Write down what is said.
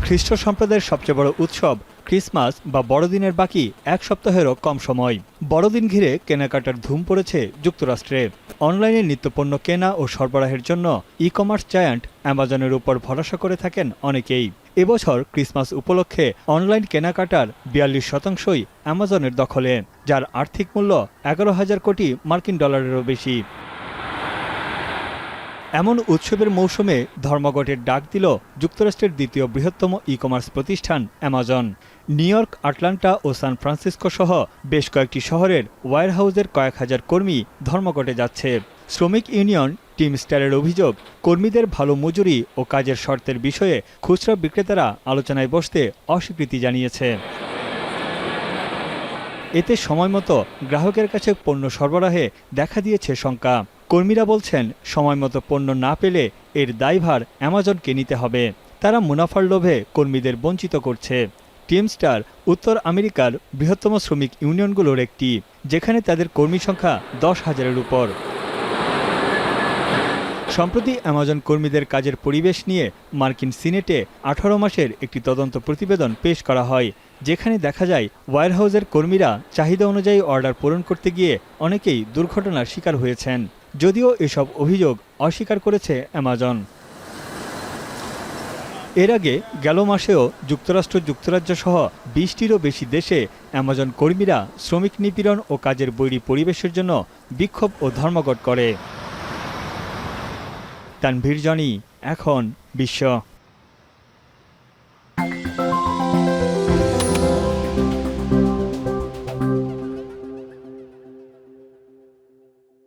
খ্রিস্ট সম্প্রদায়ের সবচেয়ে বড় উৎসব ক্রিসমাস বা বড়দিনের বাকি এক সপ্তাহেরও কম সময়। বড়দিন ঘিরে কেনাকাটার ধুম পড়েছে যুক্তরাষ্ট্রে। অনলাইনে নিত্যপণ্য কেনা ও সরবরাহের জন্য ই কমার্স জায়ান্ট অ্যামাজনের উপর ভরসা করে থাকেন অনেকেই। এবছর ক্রিসমাস উপলক্ষে অনলাইন কেনাকাটার ৪২%ই অ্যামাজনের দখলে, যার আর্থিক মূল্য ১১,০০০ কোটি মার্কিন ডলারেরও বেশি। এমন উৎসবের মৌসুমে ধর্মঘটের ডাক দিল যুক্তরাষ্ট্রের দ্বিতীয় বৃহত্তম ই কমার্স প্রতিষ্ঠান অ্যামাজন। নিউ ইয়র্ক, আটলান্টা ও সান ফ্রান্সিসকো সহ বেশ কয়েকটি শহরের ওয়্যারহাউজের কয়েক হাজার কর্মী ধর্মঘটে যাচ্ছে। শ্রমিক ইউনিয়ন টিমস্টারের অভিযোগ, কর্মীদের ভালো মজুরি ও কাজের শর্তের বিষয়ে খুচরা বিক্রেতারা আলোচনায় বসতে অস্বীকৃতি জানিয়েছে। এতে সময়মতো গ্রাহকের কাছে পণ্য সরবরাহে দেখা দিয়েছে শঙ্কা। কর্মীরা বলছেন, সময়মতো পণ্য না পেলে এর দায়ভার অ্যামাজনকে নিতে হবে। তারা মুনাফার লোভে কর্মীদের বঞ্চিত করছে। টিমস্টার উত্তর আমেরিকার বৃহত্তম শ্রমিক ইউনিয়নগুলোর একটি, যেখানে তাদের কর্মী সংখ্যা ১০,০০০-এর উপর। সম্প্রতি অ্যামাজন কর্মীদের কাজের পরিবেশ নিয়ে মার্কিন সিনেটে ১৮ মাসের একটি তদন্ত প্রতিবেদন পেশ করা হয়, যেখানে দেখা যায় ওয়্যারহাউজের কর্মীরা চাহিদা অনুযায়ী অর্ডার পূরণ করতে গিয়ে অনেকেই দুর্ঘটনার শিকার হয়েছেন। যদিও এসব অভিযোগ অস্বীকার করেছে অ্যামাজন। এর আগে গেল মাসেও যুক্তরাজ্য সহ ২০টিরও বেশি দেশে অ্যামাজন কর্মীরা শ্রমিক নিপীড়ন ও কাজের বৈরী পরিবেশের জন্য বিক্ষোভ ও ধর্মঘট করে। তানভীর জনি, এখন বিশ্ব।